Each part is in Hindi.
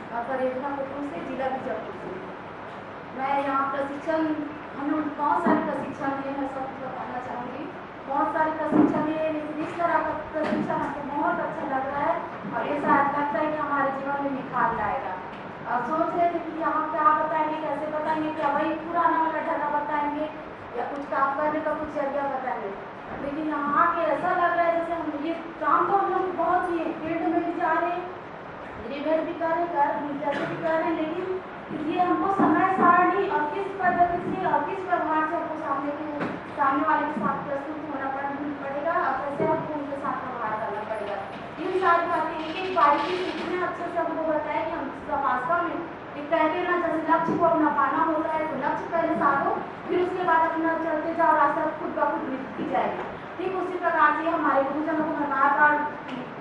परियोजना कुटुंब से, जिला बीजापुर से। मैं यहाँ प्रशिक्षण, हम लोग बहुत सारे प्रशिक्षण लिए हैं, सब कुछ बताना चाहूँगी। बहुत सारे प्रशिक्षण लिए, लेकिन इस तरह का प्रशिक्षण हमको बहुत अच्छा लग रहा है और ये शायद लगता है कि हमारे जीवन में निखार लाएगा। सोच रहे थे कि यहाँ क्या बताएंगे, कैसे बताएंगे, क्या वही पुराना वाला ढाला बताएंगे या कुछ काम करने का कुछ जरिया बताएंगे, लेकिन यहाँ आके ऐसा लग रहा है जैसे हम ये काम तो हम लोग बहुत ही फील्ड में भी जा रहे हैं, रिवेट भी कर रहे हैं, जैसे भी कर रहे हैं, लेकिन ये हमको समय सारणी और किस पद्धति से और किस व्यवहार से हमको सामने वाले के साथ प्रस्तुत होना पड़ेगा और कैसे हमको उनके साथ व्यवहार करना पड़ेगा। इन सारी बातें एक एक बारीकी से इतने अच्छे से हमको बताया कि हम वास्तव में एक कहते ना, जैसे लक्ष्य को अपना पाना होता है तो लक्ष्य पहले साधो, फिर उसके बाद अपना चलते जाओ, रास्ता खुद ब खुद मिलती जाएगी। ठीक उसी प्रकार से हमारे गुरुजनों को मैं बार बार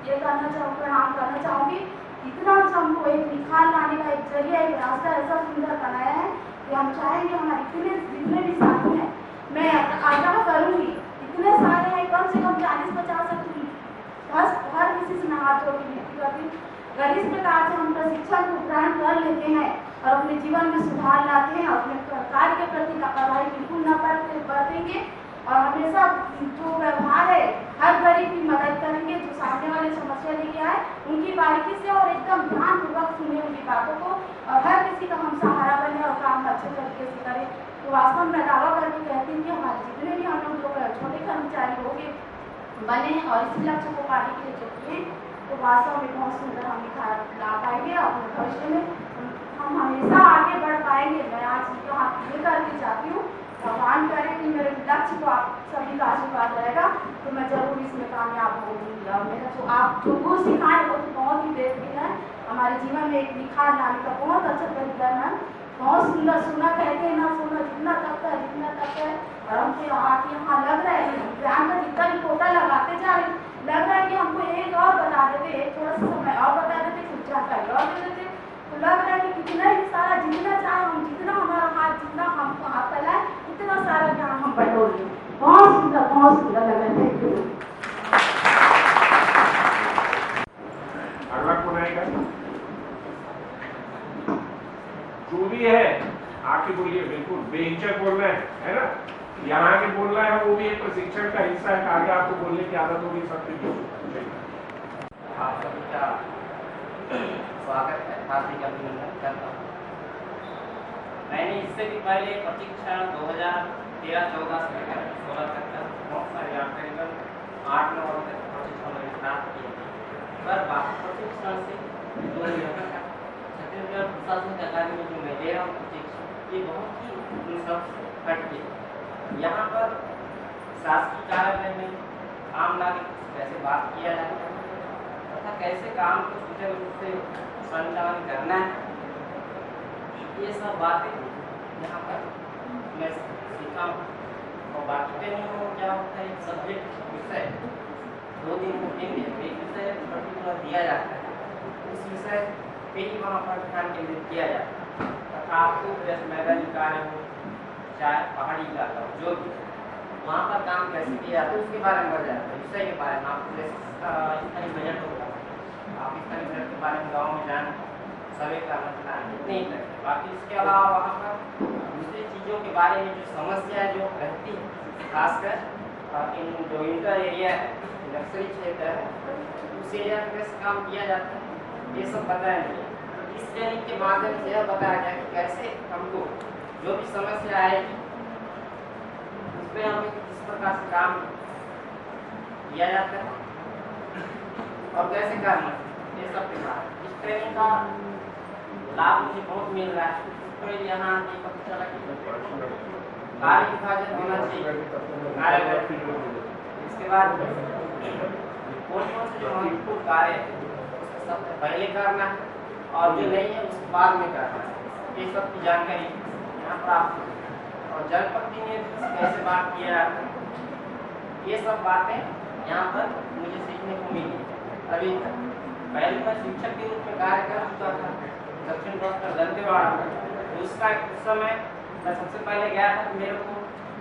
ये करना चाहूँ, प्रणाम करना चाहूँगी। इतना अच्छा हमको एक निखार लाने का एक जरिया, एक रास्ता ऐसा सुंदर बनाया है कि हम चाहेंगे हमारे जितने भी साथी हैं, मैं आग्रह करूँगी, इतने सारे हैं, कम से कम 40-50 हर किसी से मैं हाथ जोड़ के विनती करती हूँ। अगर इस प्रकार से हम प्रशिक्षण को ग्रहण कर लेते हैं और अपने जीवन में सुधार लाते हैं, अपने कार्य के प्रति लापरवाही बिल्कुल न बरतेंगे और हमेशा जो व्यवहार है हर गरीब की मदद करेंगे, जो सामने वाले समस्या लेके आए उनकी बारीकी से और एकदम ध्यानपूर्वक सुने उनकी बातों को और हर किसी का हम सहारा बने और काम अच्छे तरीके से करें, तो वास्तव में दावा करके कहती हूँ कि हमारे जितने भी हम लोग छोटे कर्मचारी होंगे बने और इसी लक्ष्य को पाने के लिए जो किए, तो वास्तव में बहुत सुंदर हम निखार ला पाएंगे। अपने भविष्य में हम हमेशा आगे बढ़ पाएंगे। मैं आज यहाँ ये करके जाती हूँ, भगवान करें कि मेरे लक्ष्य को आप सभी का आशीर्वाद रहेगा तो मैं जरूर इसमें कामयाब होंगी। और मेरा जो आप जो गुण सिखाए वो तो बहुत ही बेहतरीन है, हमारे जीवन में एक निखार लाने का बहुत अच्छा तरीका है। बहुत सुंदर, सुना कहते हैं ना सुना, जितना तक है और हमको आके यहाँ लग रहा है ज्ञान का जितना भी कोटा लगाते जा रहे, लग रहा है कि हमको एक और बता देते, एक थोड़ा सा समय और बता देते, कुछ जानकारी और दे देते, तो लग रहा है कि कितना ही सारा जितना चाहे हम, जितना हमारा हाथ, जितना हमको हाथ फैलाए इतना सारा ज्ञान हम बटोर लें। बहुत सुंदर लग रहा है। अगला कौन आएगा? जो भी है आके बोलिए, बिल्कुल बेहिचक बोलना है ना? यहाँ आके बोलना है, वो भी एक प्रशिक्षण का हिस्सा है। आगे आपको बोलने की आदत होगी सबकी। आप सभी का स्वागत है, हार्दिक अभिनंदन करता हूँ। मैंने इससे भी पहले प्रशिक्षण 2013-14 से लेकर 16 तक का बहुत सारे यहाँ करीबन 8-9 तक प्रशिक्षण में प्राप्त किए थे। पर प्रशिक्षण से जो छत्तीसगढ़ प्रशासन अकादमी जो मैं ले रहा हूँ प्रशिक्षण, ये बहुत ही इन सब से हटके यहाँ पर शासकीय कार्यालय में आम नागरिक कैसे बात किया जाता है तथा कैसे काम को सुचारू रूप से संचालन करना है, ये सब बातें यहाँ पर मैं सीखा हूँ। और बाकी पे नहीं हो क्या होता है, सब्जेक्ट विषय 2 दिन रुकेंगे, एक विषय पर्टिकुलर दिया जाता है, उस विषय पे ही वहाँ पर ध्यान केंद्रित किया जाता है तथा आपको जैसे मैदानी कार्य हो चाहे पहाड़ी इलाका हो, जो भी वहाँ पर काम कैसे किया जाता है उसके बारे में बताया जाता है। विषय के बारे में आपको जैसे बजट होगा, आप इस तरह के बारे में गाँव में जाना, सर्वे करना चाहेंगे, इतने ही तक। बाकी इसके अलावा वहाँ पर दूसरी चीज़ों के बारे में जो समस्या जो रहती है, खासकर इन जो इंटर एरिया है, नक्सली क्षेत्र है, उस एरिया में कैसे काम किया जाता है, ये सब बताया नहीं। इस ट्रेनिंग के माध्यम से यह बताया गया कि कैसे हमको जो भी समस्या आएगी उस पर हमें किस प्रकार से काम किया जाता है और कैसे करना, ये सब के बाद इस ट्रेनिंग का लाभ मुझे बहुत मिल रहा है। तो यहाँ ये पता चला कि कार्य विभाजन होना चाहिए। इसके बाद कौन से जो महत्वपूर्ण कार्य है उसको सबसे पहले करना है और जो नहीं है उसको बाद में करना है, ये सब की जानकारी यहाँ प्राप्त हुई। और जनप्रतिनिधि से कैसे बात किया जाता है, ये सब बातें यहाँ पर मुझे सीखने को मिली। अभी तक पहले मैं शिक्षक के रूप में कार्य कर चुका था दक्षिण बस्तर दंतेवाड़ा में। उसका उस समय मैं सबसे पहले गया था, मेरे को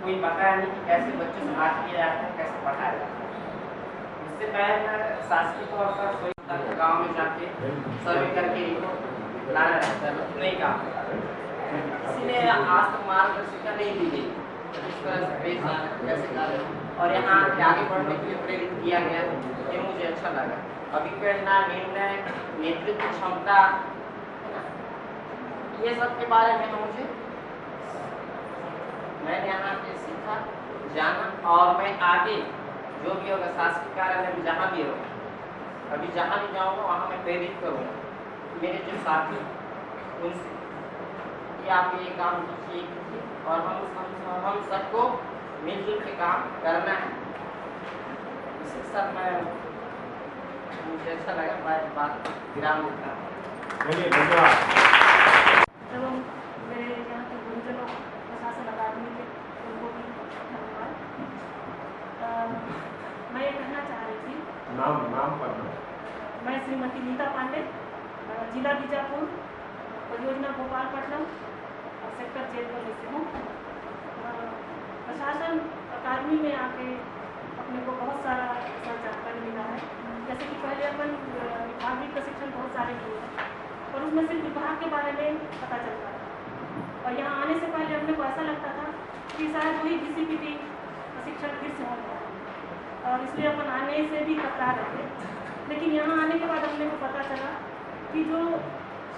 कोई बताया नहीं कि कैसे बच्चों से बात किया जाता है, कैसे पढ़ाया जाता है। इससे पहले मैं शासकीय तौर पर कोई गाँव में जाके सर्वे करके लाना रहता है, नहीं कहा इसलिए आज तक मार्गदर्शिका नहीं दी गई इस तरह से पेश आना कैसे करें और यहाँ के आगे बढ़ने के लिए प्रेरित किया गया, ये मुझे अच्छा लगा। अभिप्रेरणा, निर्णय, नेतृत्व क्षमता, ये सब के बारे में मैंने यहाँ पे सीखा, जाना और मैं आगे जो भी होगा शासकीय कार्यालय में जहाँ भी होगा, अभी जहाँ भी जाऊँगा वहाँ मैं प्रेरित करूँगा मेरे जो साथी उनसे कि आप ये काम कीजिए और हम सबको मिलजुल के काम करना है। इसी के साथ मुझे अच्छा लगा, मैं बात विराम देता हूँ। धन्यवाद। एवं मेरे यहाँ के गुरुजनों, प्रशासन अकादमी के उनको भी धन्यवाद। मैं ये कहना चाह रही थी, नाम पढ़ना। मैं श्रीमती नीता पांडे, जिला बीजापुर, परियोजना गोपालपट्टनम, सेक्टर चेयरमैन से हूँ। प्रशासन अकादमी में आके अपने को बहुत सारा जानकारी मिला है। जैसे कि पहले अपन विभागीय प्रशिक्षण बहुत सारे किए हैं और उसमें सिर्फ विभाग के बारे में पता चलता है और यहाँ आने से पहले अपने को ऐसा लगता था कि शायद वही DCPT प्रशिक्षण फिर से हो गया और इसलिए अपन आने से भी कतरा रहे थे। लेकिन यहाँ आने के बाद अपने को पता चला कि जो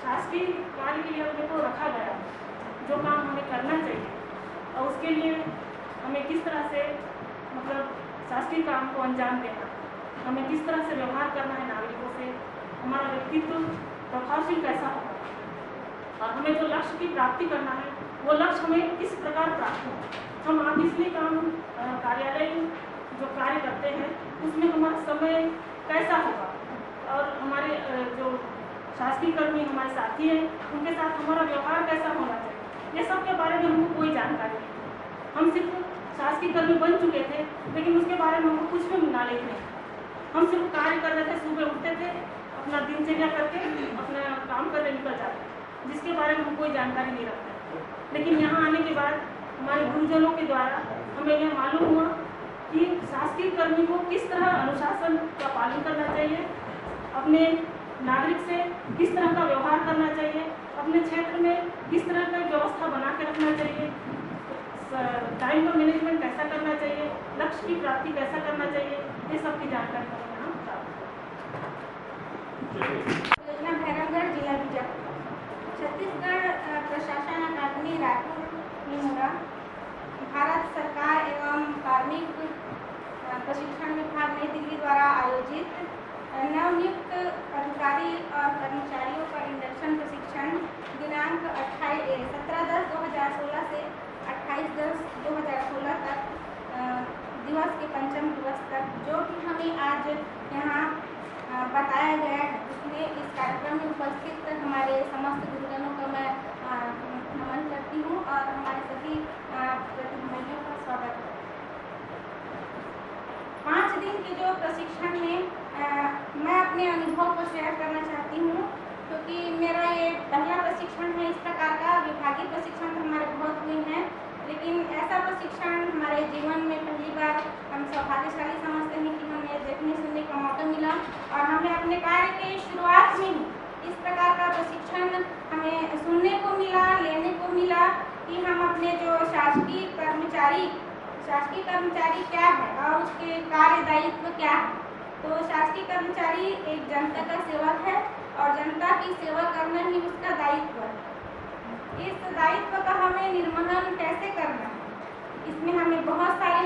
शासकीय कार्य के लिए अपने को रखा गया, जो काम हमें करना चाहिए और उसके लिए हमें किस तरह से मतलब शासकीय काम को अंजाम देना, हमें किस तरह से व्यवहार करना है नागरिकों से, हमारा व्यक्तित्व प्रभावशील कैसा होगा और हमें जो लक्ष्य की प्राप्ति करना है वो लक्ष्य हमें किस प्रकार प्राप्त हो। हम ऑफिसली काम कार्यालय जो कार्य करते हैं उसमें हमारा समय कैसा होगा और हमारे जो शासकीय कर्मी हमारे साथी हैं उनके साथ हमारा व्यवहार कैसा होना चाहिए, ये सब के बारे में हमको कोई जानकारी नहीं थी। हम सिर्फ शासकीय कर्मी बन चुके थे लेकिन उसके बारे में हमको कुछ भी नॉलेज नहीं। हम सिर्फ कार्य कर रहे थे, सुबह उठते थे, अपना दिनचर्या करके अपना काम करके निकल जाते, जिसके बारे में हम कोई जानकारी नहीं रखते। लेकिन यहाँ आने के बाद हमारे गुरुजनों के द्वारा हमें यह मालूम हुआ कि शासकीय कर्मी को किस तरह अनुशासन का पालन करना चाहिए, अपने नागरिक से किस तरह का व्यवहार करना चाहिए, अपने क्षेत्र में किस तरह का व्यवस्था बना के रखना चाहिए, टाइम का मैनेजमेंट कैसा करना चाहिए, लक्ष्य की प्राप्ति कैसा करना चाहिए, ये सब की जानकारी हमें यहाँ प्राप्त। भैरवगढ़, जिला बीजापुर। छत्तीसगढ़ प्रशासन अकादमी रायपुर निमोरा भारत सरकार एवं कार्मिक प्रशिक्षण विभाग नई दिल्ली द्वारा आयोजित नवनियुक्त अधिकारी और कर्मचारियों का इंडक्शन प्रशिक्षण दिनांक 17/10/2016 से 28/10/2016 तक दिवस के पंचम दिवस तक जो कि हमें आज यहाँ बताया गया है, इसलिए इस कार्यक्रम में उपस्थित हमारे समस्त गुरुजनों का मैं नमन करती हूँ और हमारे सभी प्रतिभागियों का स्वागत है। 5 दिन के जो प्रशिक्षण में मैं अपने अनुभव को शेयर करना चाहती हूँ क्योंकि मेरा ये पहला प्रशिक्षण है इस प्रकार का। विभागीय प्रशिक्षण तो हमारे बहुत हुए हैं लेकिन ऐसा प्रशिक्षण हमारे जीवन में पहली बार हम सौभाग्यशाली समझते हैं कि हमें देखने सुनने का मौका मिला और हमें अपने कार्य के शुरुआत में ही इस प्रकार का प्रशिक्षण हमें सुनने को मिला, लेने को मिला कि हम अपने जो शासकीय कर्मचारी क्या है और उसके कार्य दायित्व क्या है। तो शासकीय कर्मचारी एक जनता का सेवक है और जनता की सेवा करना ही उसका दायित्व है। इस दायित्व का हमें निर्वहन कैसे करना है, इसमें हमें बहुत सारे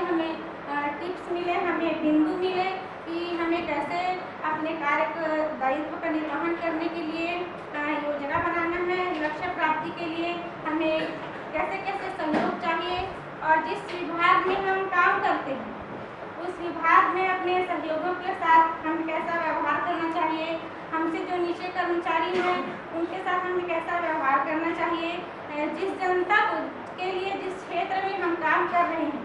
टिप्स मिले, हमें बिंदु मिले कि हमें कैसे अपने कार्य दायित्व का निर्वहन करने के लिए योजना बनाना है, लक्ष्य प्राप्ति के लिए हमें कैसे कैसे सहयोग चाहिए और जिस विभाग में हम काम करते हैं उस विभाग में अपने सहयोगियों के साथ हमें कैसा व्यवहार करना चाहिए, हमसे जो नीचे कर्मचारी हैं उनके साथ हमें कैसा व्यवहार करना चाहिए, जिस जनता को के लिए जिस क्षेत्र में हम काम कर रहे हैं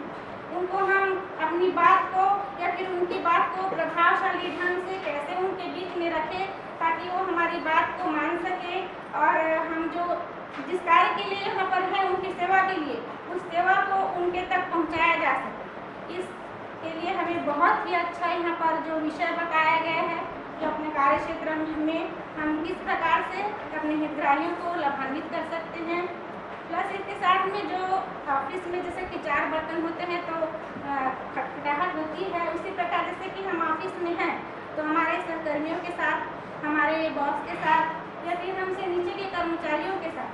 उनको हम अपनी बात को या फिर उनकी बात को प्रभावशाली ढंग से कैसे उनके बीच में रखें ताकि वो हमारी बात को मान सके और हम जो जिस कार्य के लिए यहाँ पर है उनकी सेवा के लिए उस सेवा को उनके तक पहुँचाया जा सके। इसके लिए हमें बहुत ही अच्छा यहाँ पर जो विषय बताया गया है जो अपने कार्य क्षेत्र में हमें हम किस प्रकार से अपने हितग्राहियों को लाभान्वित कर सकते हैं। प्लस इसके साथ में जो ऑफिस में जैसे कि 4 बर्तन होते हैं तो खटखटाहट होती है, उसी प्रकार जैसे कि हम ऑफिस में हैं तो हमारे सहकर्मियों के साथ, हमारे बॉस के साथ या फिर हमसे नीचे के कर्मचारियों के साथ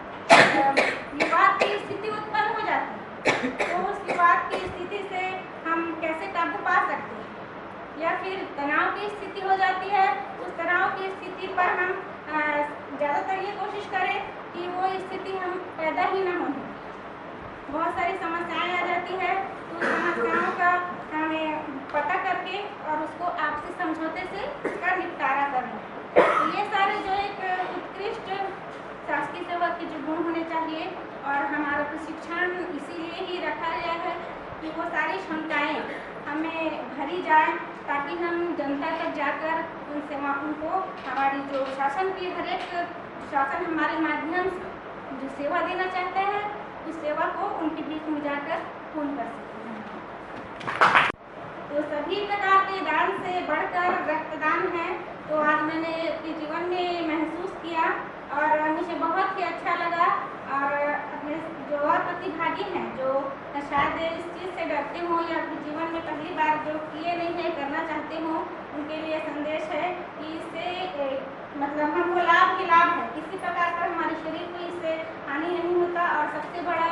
विवाद की स्थिति उत्पन्न हो जाती है। तो उस विवाद की स्थिति से हम कैसे काबू पा सकते हैं, या फिर तनाव की स्थिति हो जाती है, उस तनाव की स्थिति पर हम ज़्यादातर ये कोशिश करें कि वो स्थिति हम पैदा ही ना होने। बहुत सारी समस्याएं आ जाती है, तो उस समस्याओं का हमें पता करके और उसको आपसी समझौते से उसका निपटारा करना। तो ये सारे जो एक उत्कृष्ट शासकीय सेवक के जो गुण होने चाहिए, और हमारा प्रशिक्षण इसीलिए ही रखा गया है कि वो सारी क्षमताएँ हमें भरी जाए, ताकि हम जनता तक जाकर उन सेवाओं को, हमारी जो शासन की हर एक शासन हमारे माध्यम से जो सेवा देना चाहते हैं उस सेवा को उनके बीच में जाकर पूर्ण कर सकते हैं। तो सभी प्रकार के दान से बढ़कर रक्तदान है, तो आज मैंने अपने जीवन में महसूस किया और मुझे बहुत ही अच्छा लगा। और अपने जो और प्रतिभागी हैं जो शायद इस चीज़ से डरते हों या अपने जीवन में पहली बार जो किए नहीं है, करना चाहते हों, उनके लिए संदेश है कि इससे मतलब हमको लाभ ही लाभ है, किसी प्रकार का हमारे शरीर को इससे हानि नहीं होता। और सबसे बड़ा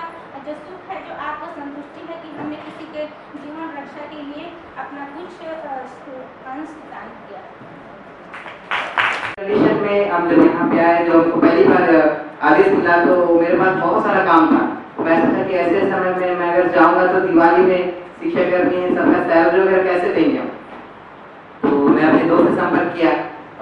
जो सुख है, जो आत्मसंतुष्टि है कि हमने किसी के जीवन रक्षा के लिए अपना कुछ अंश दान किया। कंडीशन में हम जब यहाँ पे आए, जो हमको पहली बार आदेश मिला तो मेरे पास बहुत सारा काम था। मैं सोचा कि ऐसे समय में मैं अगर जाऊँगा तो दिवाली में शिक्षा कर्मी हैं, सबका सैलरी वगैरह कैसे देंगे हम। तो मैं अपने दोस्त से संपर्क किया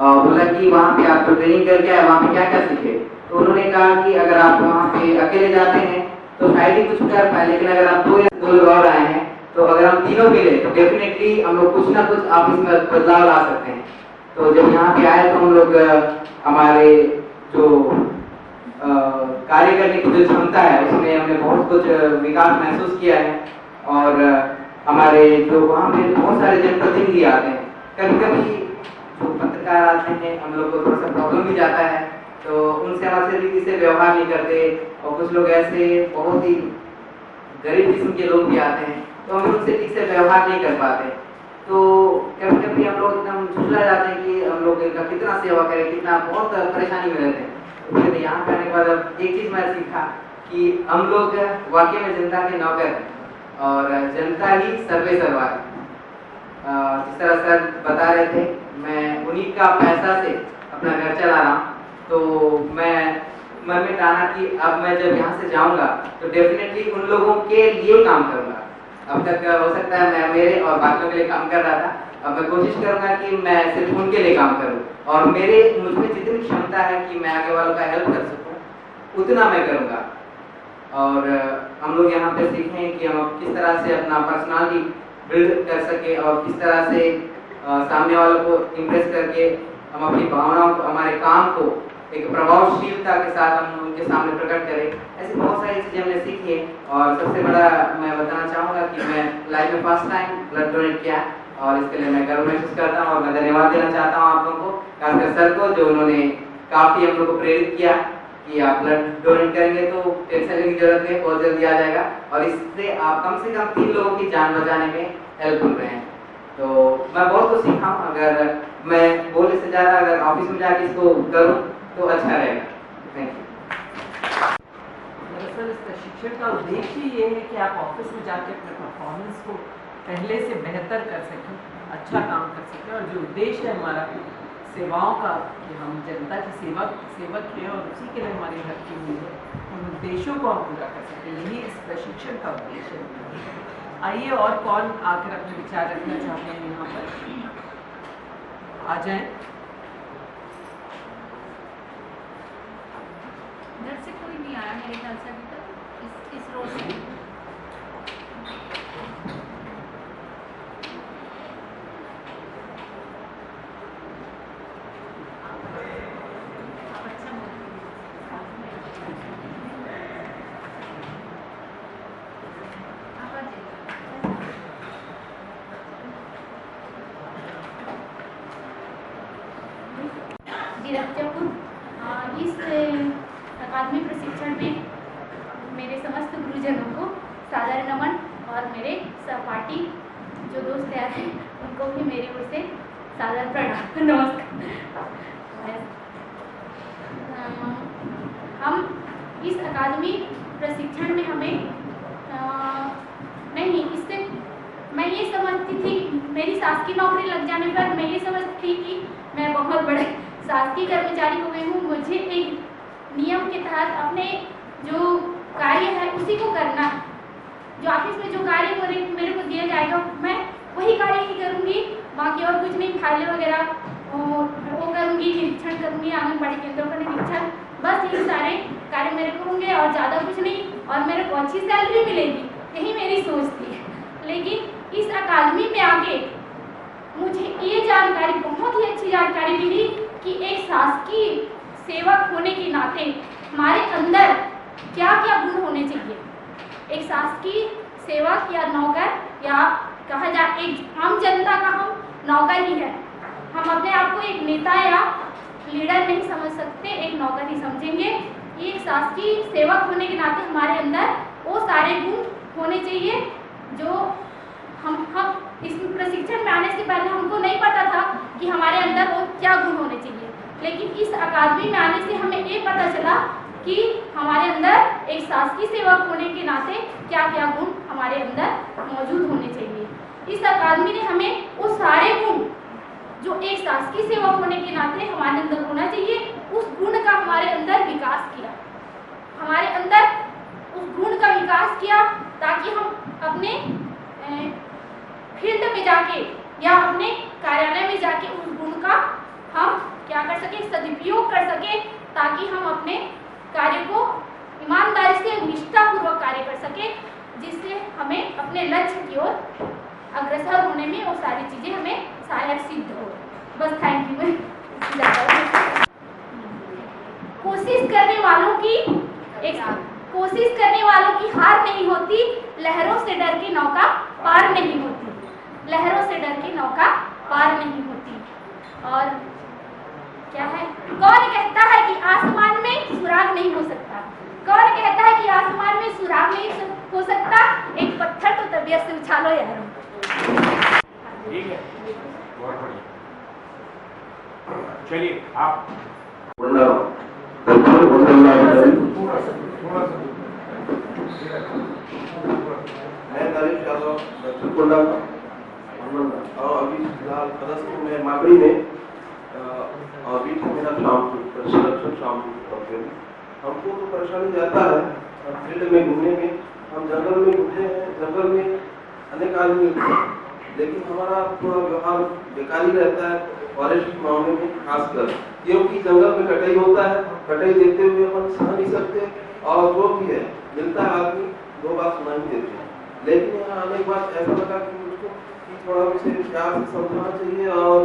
और बोला कि वहाँ पे आप तो ट्रेनिंग करके आए, वहाँ पे क्या क्या सीखे। तो उन्होंने कहा कि अगर आप वहाँ पे अकेले जाते हैं तो शायद ही कुछ कर पाए, लेकिन अगर आप 2 या 2 लोग और आए हैं तो अगर हम तीनों मिले तो डेफिनेटली हम लोग कुछ ना कुछ ऑफिस में बदलाव ला सकते हैं। तो जब यहाँ पे आए तो हम लोग हमारे जो कार्य करने की जो क्षमता है उसमें हमने बहुत कुछ विकास महसूस किया है। और हमारे जो वहाँ पे बहुत सारे जनप्रतिनिधि आते हैं, कभी कभी जो पत्रकार आते हैं हम लोग को थोड़ा सा प्रॉब्लम भी जाता है, तो उनसे हम अच्छे रीति से व्यवहार नहीं करते। और कुछ लोग ऐसे बहुत ही गरीब किस्म के लोग भी आते हैं तो हम उनसे ठीक से व्यवहार नहीं कर पाते। तो कभी कभी हम लोग एकदम झुझला जाते हैं कि हम लोग इनका कितना सेवा करें, कितना बहुत परेशानी में रहते हैं। तो फिर यहाँ पे आने के बाद अब एक चीज़ मैं सीखा कि हम लोग वाकई में जनता के नौकर हैं और जनता ही सर्वे सर्वा है। जिस तरह सर बता रहे थे, मैं उन्हीं का पैसा से अपना घर चला रहा हूँ। तो मैं मन में ठाना कि अब मैं जब यहाँ से जाऊँगा तो डेफिनेटली उन लोगों के लिए काम करूँगा। अब तक हो सकता है मैं मेरे और बाकियों के लिए काम कर रहा था, अब मैं कोशिश करूंगा कि मैं सिर्फ उनके लिए काम करूं और मुझमें जितनी क्षमता है कि मैं आगे वालों का हेल्प कर सकूं उतना मैं करूंगा। और हम लोग यहाँ पे सीखें कि हम किस तरह से अपना पर्सनालिटी बिल्ड कर सके और किस तरह से सामने वालों को इम्प्रेस करके हम अपनी भावनाओं को, हमारे काम को एक प्रभावशीलता के साथ हम उनके सामने प्रकट करें। ऐसी बहुत सारी चीज़ें हमने सीखी है। और सबसे बड़ा मैं बताना चाहूँगा कि मैं लाइफ में फर्स्ट टाइम ब्लड डोनेट किया और इसके लिए मैं गर्व महसूस करता हूँ और मैं धन्यवाद देना चाहता हूँ आप लोगों को, खासकर सर को, जो उन्होंने काफ़ी हम लोग को प्रेरित किया कि आप ब्लड डोनेट करेंगे तो टेंशन लेने की जरूरत नहीं, बहुत जल्दी आ जाएगा और इससे आप कम से कम 3 लोगों की जान बचाने में हेल्प कर रहे हैं। तो मैं बहुत कुछ सीखा हूँ। अगर मैं बोलने से ज़्यादा अगर ऑफिस में जाके इसको करूँ तो अच्छा रहेगा। Thank you. दरअसल इस प्रशिक्षण का उद्देश्य ये है कि आप ऑफिस में जाके अपने परफॉर्मेंस को पहले से बेहतर कर सकें, अच्छा काम कर सकें। और जो उद्देश्य है हमारा सेवाओं का कि हम जनता के सेवक हैं और उसी के लिए हमारी भर्ती हुई है, उन उद्देश्यों को हम पूरा कर सकें, यही इस प्रशिक्षण का उद्देश्य है। आइए और कौन आकर अपने विचार रखना चाहते हैं यहाँ पर आ जाएं। घर से कोई नहीं आया मेरे ख्याल से अभी तक इस रोड से। जब अकादमी प्रशिक्षण में मेरे समस्त गुरुजनों को सादर नमन और मेरे सहपाठी जो दोस्त आए हैं उनको भी मेरी ओर से सादर प्रणाम। नमस्कार। हम इस अकादमी प्रशिक्षण में हमें मैं ये समझती थी, मेरी शासकीय नौकरी लग जाने पर मैं ये समझती थी कि मैं बहुत बड़े शासकीय कर्मचारी हो गई हूँ। मुझे एक नियम के तहत अपने जो कार्य है उसी को करना, जो ऑफिस में जो कार्य मेरे को दिया जाएगा मैं वही कार्य ही करूँगी, बाकी और कुछ नहीं। फाइलें वगैरह वो करूँगी, निरीक्षण करूँगी, आंगनबाड़ी केंद्रों का निरीक्षण, बस ये सारे कार्य मेरे को होंगे और ज़्यादा कुछ नहीं, और मेरे को अच्छी सैलरी मिलेगी, यही मेरी सोच थी। लेकिन इस अकादमी में आके मुझे ये जानकारी, बहुत ही अच्छी जानकारी मिली कि एक शासकीय सेवक होने के नाते हमारे अंदर क्या क्या गुण होने चाहिए। एक शासकीय सेवक या नौकर, या कहा जाए एक आम जनता का हम नौकर ही है। हम अपने आप को एक नेता या लीडर नहीं समझ सकते, एक नौकर ही समझेंगे। ये शासकीय सेवक होने के नाते हमारे अंदर वो सारे गुण होने चाहिए जो हम इस प्रशिक्षण में आने से पहले हमको नहीं पता था कि हमारे अंदर वो क्या गुण होने चाहिए। लेकिन इस अकादमी में आने से हमें ये पता चला कि हमारे अंदर एक शासकीय सेवक होने के नाते क्या क्या गुण हमारे अंदर मौजूद होने चाहिए। इस अकादमी ने हमें वो सारे गुण जो एक शासकीय सेवक होने के नाते हमारे अंदर होना चाहिए, उस गुण का हमारे अंदर विकास किया। हमारे अंदर उस गुण का विकास किया ताकि हम अपने फील्ड में जाके या अपने कार्यालय में जाके उस गुण का हम क्या कर सके, सदुपयोग कर सके, ताकि हम अपने कार्य को ईमानदारी से निष्ठापूर्वक कार्य कर सके, जिससे हमें अपने लक्ष्य की ओर अग्रसर होने में वो सारी चीजें हमें सहायक सिद्ध हो। बस थैंक यू। कोशिश करने वालों की हार नहीं होती, लहरों से डर के नौका पार नहीं होती, लहरों से डर के नौका पार नहीं होती। और क्या है, कौन कहता है कि आसमान में सुराग नहीं हो सकता? कौन कहता है कि आसमान में सुराग नहीं हो सकता? एक पत्थर तो तबीयत से उछालो यार। ठीक है, बहुत बढ़िया। चलिए आप मैं नरेश यादव चिरकुंडा और अभी फिलहाल पदस्थ में माकड़ी में अभी मेरा शाम करते हैं। हमको तो परेशानी जाता है फील्ड में घूमने में, हम जंगल में घूमते हैं, जंगल में अनेक आदमी होते हैं, लेकिन हमारा थोड़ा व्यवहार बेकार ही रहता है फॉरेस्ट मामले में खासकर, क्योंकि जंगल में कटाई होता है, कटाई देते हुए अपन सह नहीं सकते, और जो भी है मिलता है आदमी दो बात सुना ही देते हैं। लेकिन यहाँ आने के बाद ऐसा लगा कि मुझको कि थोड़ा उसे प्यार से समझाना चाहिए और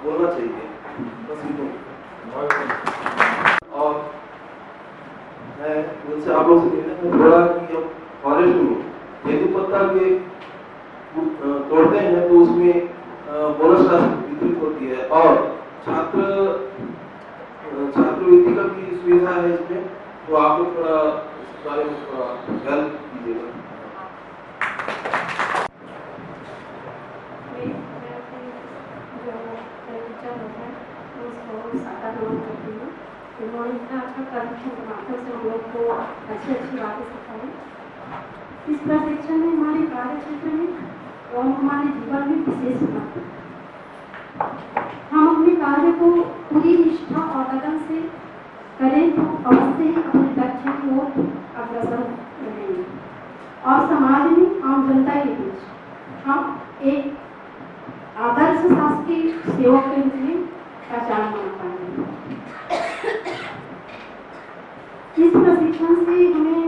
बोलना चाहिए, बस इतना। और मैं मुझसे आप लोग से कहना है थोड़ा कि अब फॉरेस्ट में केतु पत्ता के तोड़ते हैं तो उसमें बोनस राशि वितरित होती है, और छात्रवृत्ति का भी सुविधा है इसमें, तो आप लोग थोड़ा इस बारे में थोड़ा हेल्प कीजिएगा। उन्होंने इतना अच्छा प्रशिक्षण के माध्यम से हम लोग को अच्छी बातें सिखाई। इस प्रशिक्षण में हमारे कार्य क्षेत्र में और हमारे जीवन में विशेष महत्व है। हम अपने कार्य को पूरी निष्ठा और लगन से करें तो अवश्य ही अपने लक्ष्य की ओर अग्रसर रहेंगे, और समाज में आम जनता के बीच हम एक आदर्श शासकीय सेवक के रूप में पहचान बना पाएंगे। इस प्रशिक्षण से हमें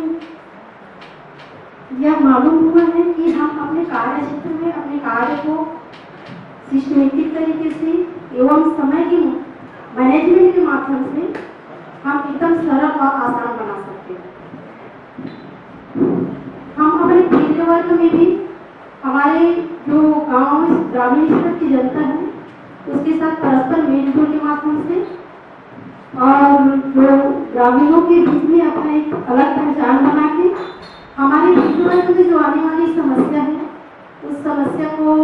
यह मालूम हुआ है कि हम अपने कार्य क्षेत्र में अपने कार्य को सिस्टमेटिक तरीके से एवं समय के मैनेजमेंट के माध्यम से हम एकदम सरल और आसान बना सकते हैं। हम अपने फील्ड वर्क में भी हमारे जो गांव में ग्रामीण क्षेत्र की जनता है उसके साथ परस्पर मेलजोल के माध्यम से, और जो ग्रामीणों के बीच में अपना एक अलग पहचान बना के हमारे विश्व में जो आने वाली समस्या है उस समस्या को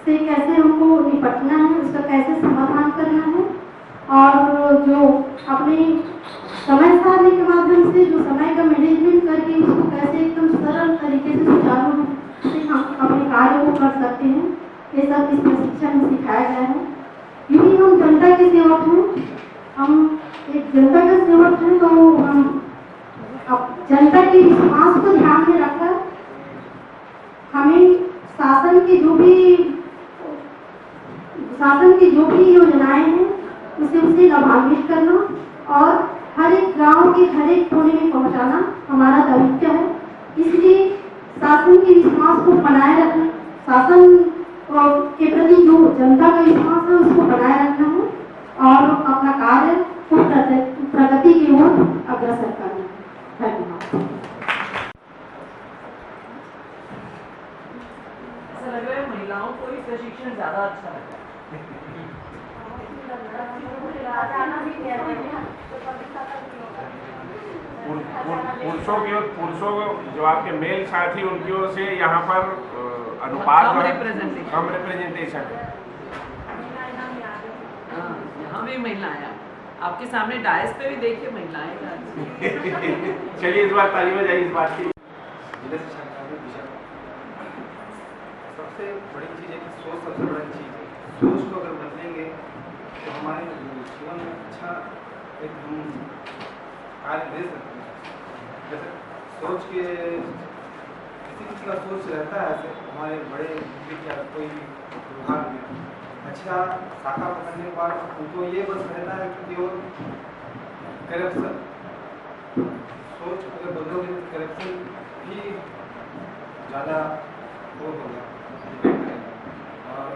से कैसे हमको निपटना है, उसका कैसे समाधान करना है और जो अपने समय सारणी के माध्यम से जो समय का मैनेजमेंट करके उसको कैसे एकदम सरल तरीके से सुचारू रूप से हम अपने कार्य को कर सकते हैं, ये सब इस प्रशिक्षण में सिखाया गया है। क्योंकि हम जनता के सेवक हैं, हम एक जनता का सेवक हैं, तो हम जनता के विश्वास को ध्यान में रखकर हमें शासन की जो भी योजनाएं हैं उसे लाभान्वित करना और हर एक गांव के हर एक कोने में पहुंचाना हमारा दायित्व है। इसलिए शासन के विश्वास को बनाए रखना, शासन के प्रति जो जनता का विश्वास है उसको बनाए रखना है और अपना कार्य को प्रगति की ओर अग्रसर करना। धन्यवाद। ऐसा लग रहा है महिलाओं को ही प्रशिक्षण ज्यादा अच्छा लगा। पुरुषों जो आपके मेल साथी उनकी ओर से यहाँ पर अनुपात कम रिप्रेजेंटेशन है। यहाँ भी महिलाएं, आपके सामने डायस पे भी देखिए महिलाएं। चलिए इस बार ताली बजाइए इस बात की। सबसे बड़ी चीज़ है कि सोच सबसे बड़ी चीज़ है। सोच को अगर बदलेंगे तो हमारे जीवन में अच्छा एक हम कार्य दे सकते हैं। जैसे सोच के किसी का सोच रहता है, ऐसे हमारे बड़े या कोई विभाग में अच्छा शाखा पकड़ने के बाद उनको ये बस रहता है कि केवल करप्शन, सोच अगर बदलोगे तो करप्शन भी ज़्यादा वो होगा और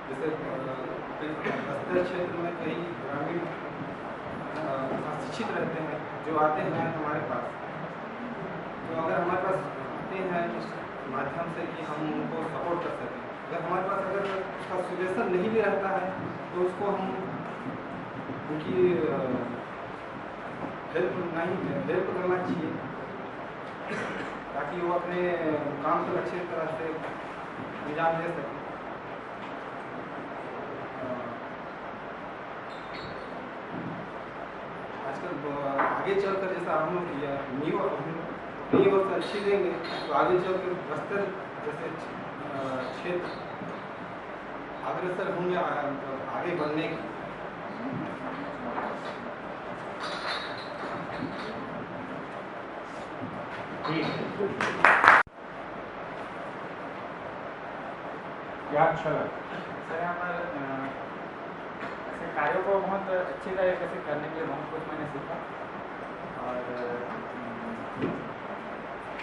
जैसे बस्तर क्षेत्र में कई ग्रामीण शिक्षित रहते हैं जो आते हैं हमारे पास, तो अगर हमारे पास आते हैं इस माध्यम से कि हम उनको सपोर्ट कर सकें, अगर हमारे पास अगर उसका सजेशन नहीं भी रहता है तो उसको हम उनकी हेल्प करना चाहिए ताकि वो अपने काम को अच्छे तरह से अंजाम दे सकें। आजकल आगे चलकर जैसा हम नींव अच्छी देंगे तो आगे चलकर बस्तर जैसे क्षेत्र अग्रसर होंगे आगे बढ़ने की। क्या अच्छा लगा सर? यहाँ पर ऐसे कार्यों को बहुत अच्छी तरीके से करने के लिए बहुत कुछ मैंने सीखा और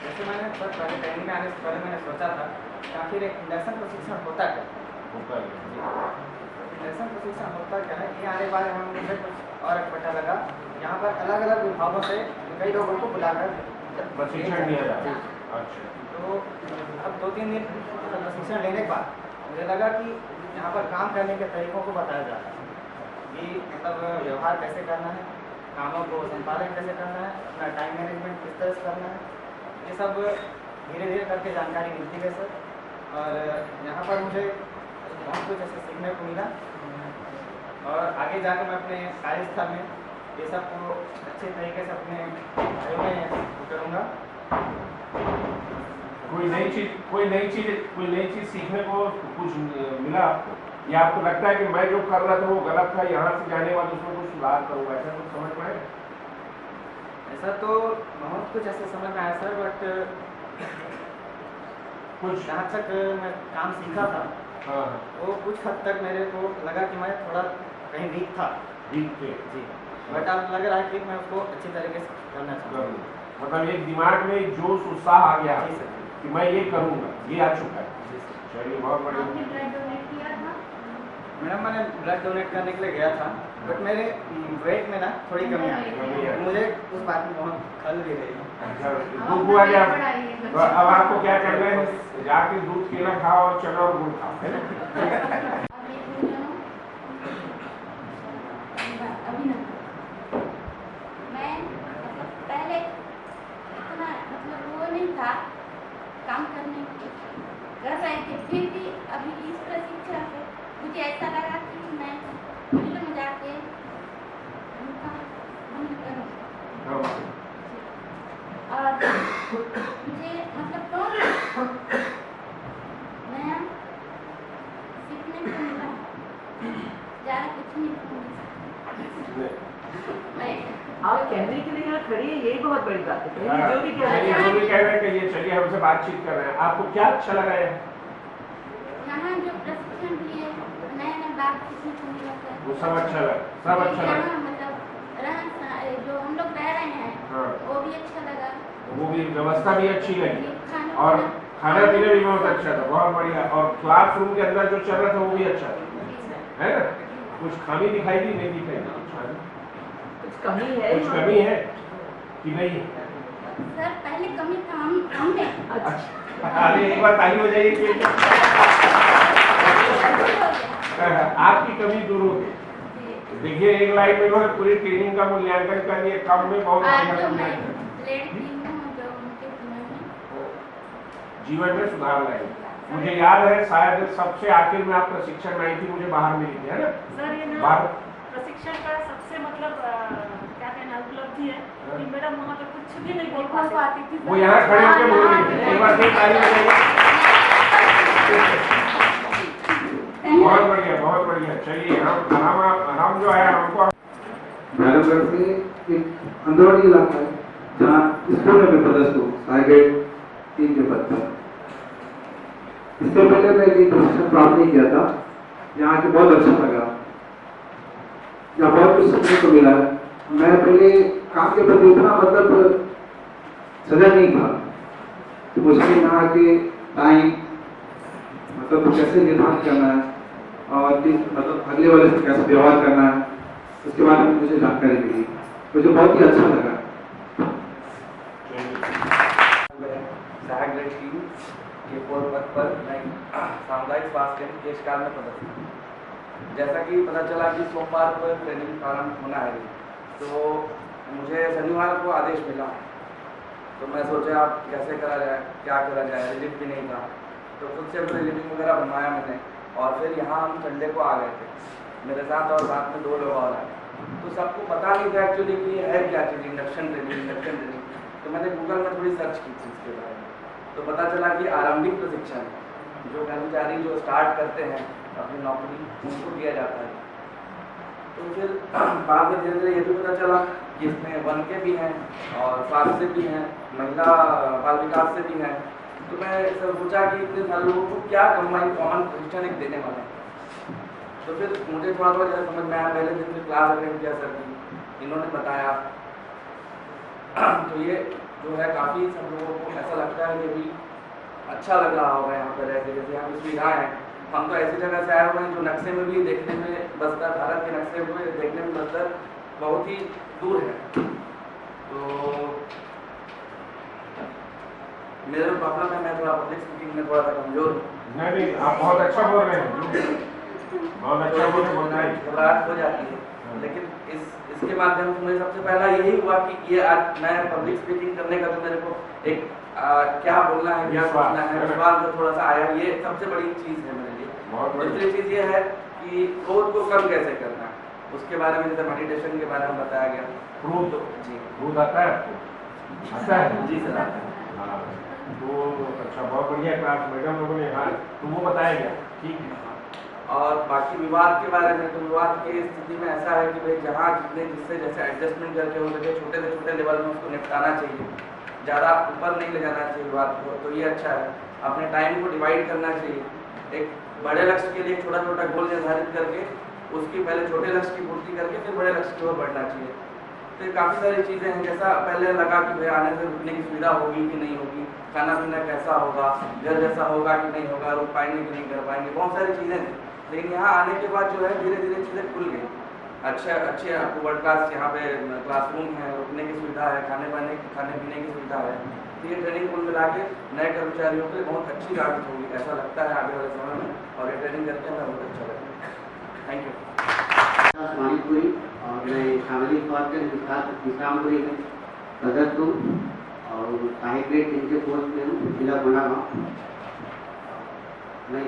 जैसे मैंने सर पहले ट्रेनिंग में आने से पहले मैंने सोचा था कि आखिर एक इंडक्शन प्रशिक्षण होता क्या इंडक्शन प्रशिक्षण होता क्या है, ये आने वाले हम मुझे कुछ और पता लगा। यहाँ पर अलग अलग विभागों से कई लोगों को बुलाकर प्रशिक्षण दिया जाता है। अच्छा, तो अब 2-3 दिन प्रशिक्षण लेने के बाद मुझे लगा कि यहाँ पर काम करने के तरीकों को बताया जा रहा है कि मतलब व्यवहार कैसे करना है, कामों को संपादन कैसे करना है, अपना टाइम मैनेजमेंट किस तरह से करना है, ये सब धीरे धीरे करके जानकारी मिलती है सर। और यहाँ पर मुझे बहुत कुछ ऐसे सीखने को मिला और आगे जाकर मैं अपने कार्यस्थल में ये सब को अच्छे तरीके से अपने कार्यों में करूँगा। कोई नई चीज सीखने को कुछ मिला आपको, या आपको लगता है कि मैं जो कर रहा था वो गलत था, यहाँ से जाने वाले उसमें कुछ सुधार करूँगा, ऐसा कुछ समझ में आया? ऐसा तो बहुत कुछ ऐसे समझ में आया सर, बट कुछ जहाँ तक मैं काम सीखा था वो कुछ हद तक मेरे को लगा कि मैं थोड़ा कहीं वीक था। ठीक थे जी, बट अब लग रहा है कि मैं उसको अच्छी तरीके से करना चाहता हूँ। मतलब एक दिमाग में जोश उत्साह आ गया जी सर, कि मैं ये करूँगा, ये आ चुका है। जी सर। चलिए बहुत बढ़िया। आपने ब्लड डोनेट किया था? मैडम मैंने ब्लड डोनेट करने के लिए गया था, बट मेरे वेट में ना थोड़ी कमी आ गई, मुझे उस बात में बहुत खल भी रही। दूध हुआ गया, अब आपको क्या करना है, जाके दूध केला खाओ और चलो और गुड़ खाओ, है ना? अभिनंदन। मैं मतलब पहले इतना मतलब वो नहीं था काम करने की कर रहे थे, फिर भी अभी इस प्रशिक्षण से मुझे ऐसा लगा कि मैं फील्ड में जाके उनका हम करूँ और मुझे मतलब तो नया सीखने को मिला, ज़्यादा कुछ नहीं आप कहने के लिए यहाँ खड़ी है, यही बहुत बड़ी बात है। हाँ, जो भी कह रहे चलिए, हैं जो भी कह रहे हैं कि ये चलिए हमसे बातचीत कर रहे हैं, आपको क्या अच्छा लगा है? यहाँ जो प्रशिक्षण दिए नए नए बात सीखने को मिला है, वो सब अच्छा लगा, सब अच्छा लगा। यहाँ मतलब रहन जो हम लोग रह रहे हैं हाँ, वो भी अच्छा लगा, वो भी व्यवस्था भी अच्छी लगी खाना और खाना पीना भी बहुत अच्छा था, बहुत बढ़िया। और क्लासरूम के अंदर जो चल रहा था वो भी अच्छा था, है ना? कुछ खामी दिखाई दी नहीं दिखाई दी? कुछ कमी है, कुछ कमी है कि नहीं है? सर पहले कमी था हम में। अरे एक बार ताली बजाइए। आपकी कमी दूर हो गई। देखिए एक लाइन में उन्होंने पूरी ट्रेनिंग का मूल्यांकन कर दिया, कम में बहुत जीवन में सुधार लाए। मुझे याद है शायद सबसे आखिर में आप प्रशिक्षण आई थी, मुझे बाहर मिली थी, है ना? सर ये ना बाहर प्रशिक्षण का सबसे मतलब क्या कहना उपलब्धि है कि मैडम वहाँ पे कुछ भी नहीं बोल पाती थी। वो यहाँ खड़े होकर बोल रही थी, एक बार फिर ताली बजाइए। बहुत बढ़िया, बहुत बढ़िया। चलिए हम जो है हमको नारायणगढ़ से एक अंदरूनी इलाका है जहाँ स्कूल में पदस्थ हूँ, ग्रेड 3 के पद पर। इससे पहले मैं ये प्रशिक्षण प्राप्त नहीं किया था, यहाँ के बहुत अच्छा लगा, यहाँ बहुत कुछ सीखने को मिला। मैं पहले काम के प्रति उतना मतलब सजग नहीं था, तो मुझे यहाँ के टाइम मतलब कैसे निर्धारण करना है और मतलब अगले वाले से कैसे व्यवहार करना है, उसके बारे में मुझे जानकारी मिली, मुझे बहुत ही अच्छा लगा। सहायक ग्रेड 3 के पूर्व पद पर मैं सामुदायिक स्वास्थ्य केंद्र केशकाल में पदस्थ हूँ। जैसा कि पता चला कि सोमवार को ट्रेनिंग प्रारंभ होना है, तो मुझे शनिवार को आदेश मिला, तो मैं सोचा अब कैसे करा जाए, क्या करा जाए, रिलीफ भी नहीं था, तो खुद से रिलीविंग वगैरह बनवाया मैंने और फिर यहाँ हम संडे को आ गए थे, मेरे साथ और साथ में 2 लोग और आए। तो सबको पता नहीं था एक्चुअली कि है क्या चीज़ इंडक्शन ट्रेनिंग। तो मैंने गूगल में थोड़ी सर्च की थी इसके बारे में, तो पता चला कि आरंभिक प्रशिक्षण जो कर्मचारी जो स्टार्ट करते हैं अपनी नौकरी उनको दिया जाता है। तो फिर बाद में धीरे धीरे ये भी पता चला कि इसमें वन के भी हैं और स्वास्थ्य से भी हैं, महिला बाल विकास से भी हैं। तो मैं सोचा कि इतने सारे लोगों को क्या कॉमन प्रशिक्षण एक देने वाला है। तो फिर मुझे थोड़ा जैसे समझ में आया, पहले दिन क्लास अटेंड किया सर की, इन्होंने बताया, तो ये जो है काफ़ी सब लोगों को ऐसा लगता है कि भी अच्छा लग रहा होगा यहाँ पर रहते, जैसे यहाँ की सुविधाएँ हैं। हम तो ऐसी जगह से आए हुए हैं जो नक्शे में भी देखने में बस्तर, भारत के नक्शे में देखने में बस्तर बहुत ही दूर है। तो मेरा प्रॉब्लम है, मैं थोड़ा पब्लिक स्पीकिंग में थोड़ा सा कमजोर हूँ। नहीं, आप बहुत अच्छा बोल रहे हैं, बहुत अच्छा बोल रहे हैं। घबराहट हो जाती है, लेकिन इसके माध्यम से मुझे सबसे पहला यही हुआ कि ये आज मैं पब्लिक स्पीकिंग करने का जो मेरे को एक क्या बोलना है, क्या सोचना है, विश्वास जो थोड़ा सा आया, ये सबसे बड़ी चीज़ है मेरे लिए। दूसरी चीज़ ये है कि क्रोध को कम कैसे करना है, उसके बारे में जैसे मेडिटेशन के बारे में बताया गया। क्रोध जी, क्रोध आता है आपको? आता है? जी सर, आता है। हाँ, तो अच्छा, बहुत बढ़िया क्लास मैडम लोगों ने, हाँ तो वो बताया गया, ठीक है। और बाकी विवाद के बारे में, तो विवाद की स्थिति में ऐसा है कि भाई जहाँ जिससे जैसे एडजस्टमेंट करके हो सके, छोटे से छोटे लेवल में उसको निपटाना चाहिए, ज़्यादा ऊपर नहीं ले जाना चाहिए विवाद को, तो ये अच्छा है। अपने टाइम को डिवाइड करना चाहिए, एक बड़े लक्ष्य के लिए छोटा छोटा गोल निर्धारित करके उसकी पहले छोटे लक्ष्य की पूर्ति करके फिर बड़े लक्ष्य की ओर बढ़ना चाहिए। तो ये काफ़ी सारी चीज़ें हैं, जैसा पहले लगा कि भाई आने से रुकने की सुविधा होगी कि नहीं होगी, खाना पीना कैसा होगा, घर जैसा होगा कि नहीं होगा, रुक पाएंगे कि नहीं कर पाएंगे, बहुत सारी चीज़ें थी। लेकिन यहाँ आने के बाद जो है धीरे धीरे चीज़ें खुल गई। अच्छे आपको वर्ल्ड क्लास यहाँ पे क्लासरूम है, रुकने की सुविधा है, खाने पीने की सुविधा है। तो ये ट्रेनिंग कुल मिला के नए कर्मचारियों के लिए बहुत अच्छी लागत होगी, ऐसा लगता है आगे वाले समय में, और ये ट्रेनिंग करके हमें बहुत अच्छा लगता है। Thank you. मणिपुरी और मैं नागरिक स्वास्थ्य विकास विश्रामपुरी में सदस्य हूँ और सहायक ग्रेड 3 के पोस्ट पे हूँ, जिला बनागांव। मैं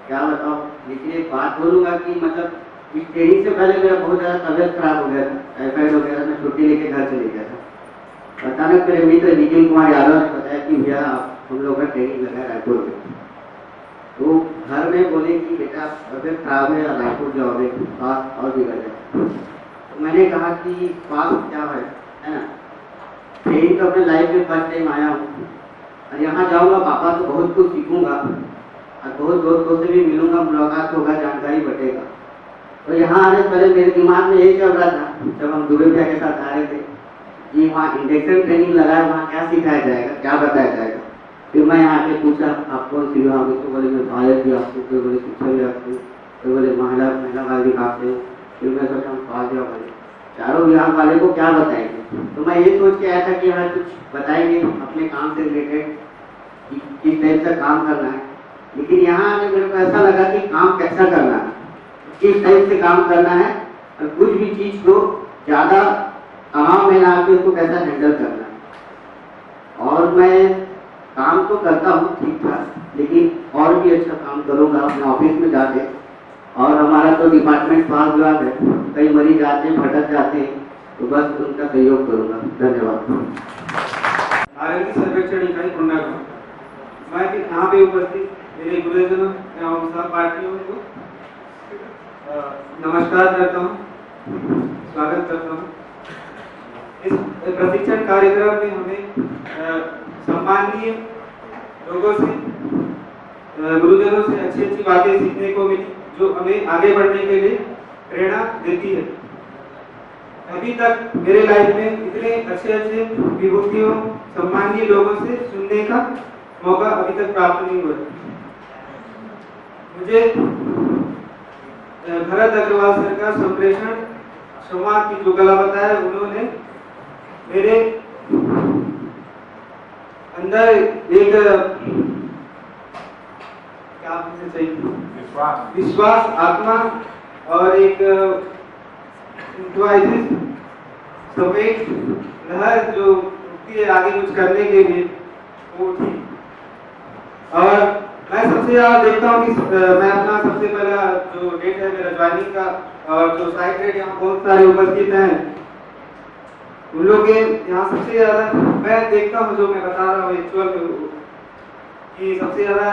क्या बताऊँ, लेकिन एक बात बोलूँगा कि मतलब इस ट्रेनिंग से पहले मेरा बहुत ज़्यादा तबियत खराब हो गया था, टाइफाइड वगैरह में छुट्टी लेके घर चले गया था। अचानक मेरे मित्र निखिल कुमार यादव ने बताया कि भैया हम लोग का ट्रेनिंग लगा है रायपुर में, तो घर में बोले कि बेटा तबियत खराब है रायपुर जाओगे, स्वास्थ्य और बिगड़ जाए। तो मैंने कहा कि स्वास्थ्य क्या है ना, ट्रेनिंग तो अपने लाइफ में फर्स्ट टाइम आया हूँ और यहाँ जाऊँगा पापा तो बहुत कुछ सीखूंगा और बहुत दोस्तों से भी मिलूंगा, मुलाकात होगा, जानकारी बटेगा। तो यहाँ आने से पहले मेरे दिमाग में यही चल रहा था जब हम दुबे भैया के साथ आ रहे थे कि वहाँ इंडक्शन ट्रेनिंग लगा है, वहाँ क्या सिखाया जाएगा, क्या बताया जाएगा। फिर मैं यहाँ आके पूछा आप कौन सी विभाग, तो बोले मैं भारत भी आपको, कोई बोले शिक्षा भी आपको, कोई बोले महिला वाले विभाग से। फिर मैं सोचा हम स्वास्थ्य वाले, चारों विभाग वाले को क्या बताएंगे। तो मैं ये सोच के आया था कि हमें कुछ बताएंगे अपने काम से रिलेटेड, किस टाइप से काम करना है। लेकिन यहाँ आके मेरे को ऐसा लगा कि काम कैसा करना है, किस टाइप से काम करना है और कुछ भी चीज़ को ज़्यादा तनाव में ला के उसको कैसा हैंडल करना है। और मैं काम तो करता हूँ ठीक ठाक, लेकिन और भी अच्छा काम करूँगा अपने ऑफिस में जाके। और हमारा तो डिपार्टमेंट स्वास्थ्य विभाग है, कई मरीज आते हैं भटक जाते हैं, तो बस उनका सहयोग करूँगा। धन्यवाद। आरोग्य सर्वेक्षण इकाई कोंडागांव। मैं भी यहाँ पे उपस्थित मेरे गुरुजनों एवं सहपाठियों को नमस्कार करता हूँ, स्वागत करता हूँ। इस प्रशिक्षण कार्यक्रम में हमें सम्माननीय लोगों से, गुरुजनों से अच्छी अच्छी बातें सीखने को मिली जो हमें आगे बढ़ने के लिए प्रेरणा देती है। अभी तक मेरे लाइफ में इतने अच्छे अच्छे विभूतियों, सम्माननीय लोगों से सुनने का मौका अभी तक प्राप्त नहीं हुआ। मुझे भरत अग्रवाल सर का संप्रेषण संवाद की जो कला बताया, उन्होंने मेरे अंदर एक क्या चाहिए, विश्वास, आत्मा और एक सफेद लहर जो उठती है आगे कुछ करने के लिए, वो उठी। और मैं सबसे ज़्यादा देखता हूँ कि मैं अपना सबसे पहला जो डेट है मेरा ज्वाइनिंग का, और जो साइड डेट यहाँ बहुत सारे उपस्थित हैं, उन लोग के यहाँ सबसे ज़्यादा मैं देखता हूँ, जो मैं बता रहा हूँ एक्चुअल में, कि सबसे ज़्यादा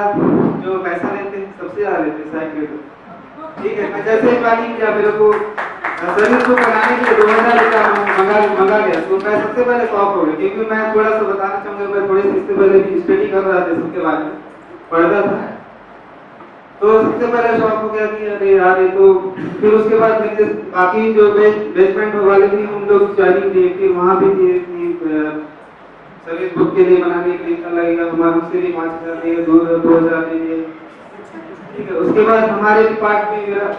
जो पैसा लेते हैं सबसे ज़्यादा लेते हैं साइड डेट। ठीक है, मैं जैसे ही ज्वाइनिंग किया मेरे को सर्विस को कराने के लिए 2000 रुपया मंगा गया, तो मैं सबसे पहले शॉक हो गया, क्योंकि मैं थोड़ा सा बताना चाहूँगा, मैं थोड़ी सी इससे पहले स्टडी कर रहा था, सबके बारे में पढ़ता था। तो सबसे पहले शॉक हो गया कि अरे यार ये तो। फिर उसके बाद मेरे बाकी जो बेसमेंट वाले भी उन लोग ज्वाइनिंग दिए, फिर वहाँ भी दिए सर्विस बुक के लिए बनाने के लिए इतना लगेगा, हमारे उससे भी 5000 दिए, 2000 दिए। ठीक है, उसके बाद हमारे डिपार्टमेंट में मेरा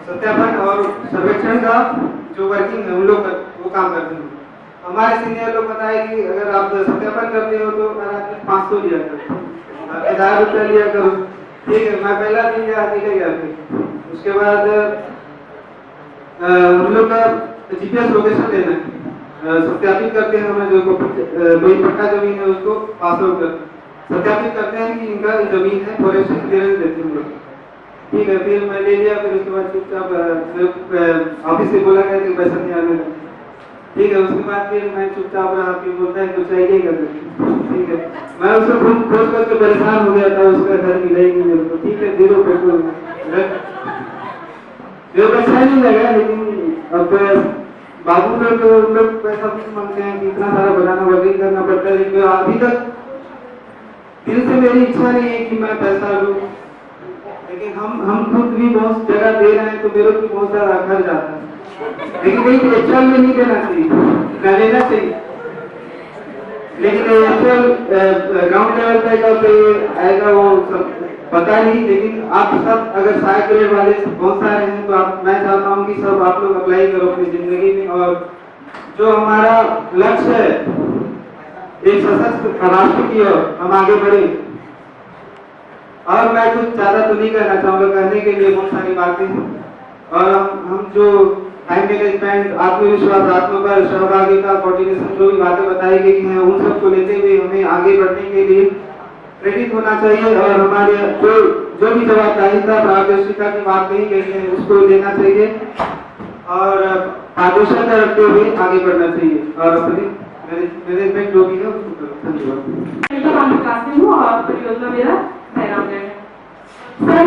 सत्यापन और सर्वेक्षण का जो वर्किंग है उन लोग वो काम करते हैं। हमारे सीनियर लोग बताए कि अगर आप सत्यापन करते हो तो 500 लिया करो, 1000 रुपया लिया करो। ठीक है, मैं पहला दिन गया फिर उसके बाद हम लोग का जीपीएस लोकेशन लेना है, सत्यापित करते हैं, हमें जो कोई पट्टा जमीन है उसको पास आउट करते हैं, सत्यापित करते हैं कि इनका जमीन है, फॉरेस्ट क्लियरेंस देते हैं हम लोग। ठीक है, फिर मैं ले लिया, फिर उसके बाद चुपचाप ऑफिस से बोला गया कि पैसा नहीं आने लगा। ठीक है, उसके बाद फिर मैं चुपचाप रहा, फिर बोलता है तो चाहिए क्या करना। ठीक है, मैं उसको खोज करके परेशान हो गया था, उसका घर मिलेगी मेरे को। ठीक है, 0 पेट्रोल जो पैसा नहीं लगा, लेकिन अब बाबू लोग पैसा मांगते हैं कि इतना सारा बनाना वर्किंग करना पड़ता है, लेकिन अभी तक दिल से मेरी इच्छा नहीं है कि मैं पैसा लूँ, लेकिन हम खुद भी बहुत जगह दे रहे हैं, तो मेरे को बहुत सारा खर्च आता है। लेकिन नहीं, एक्चुअल में नहीं देना चाहिए, न लेना चाहिए, लेकिन एक्चुअल ग्राउंड लेवल पे आएगा वो सब पता नहीं। लेकिन आप सब अगर सहायक ग्रेड वाले बहुत सारे हैं, तो मैं चाहता हूँ कि सब आप लोग अप्लाई करो अपनी जिंदगी में, और जो हमारा लक्ष्य है एक सशक्त राष्ट्र की ओर हम आगे बढ़े। और मैं कुछ ज्यादा तो नहीं कहना चाहूँगा, कहने के लिए बहुत सारी बातें हैं, और हम जो टाइम मैनेजमेंट, आत्मविश्वास, आत्मबल, सहभागिता, कोऑर्डिनेशन, जो भी बातें बताई गई हैं उन सबको लेते हुए हमें आगे बढ़ने के लिए प्रेरित होना चाहिए और हमारे जो भी जवाबदारिता पारदर्शिता की बात कही गई है उसको लेना चाहिए और पारदर्शिता रखते हुए आगे बढ़ना चाहिए और अपने मैनेजमेंट जो भी है उसको करो। धन्यवाद। और परियोजना मेरा भैरवगढ़ है। सर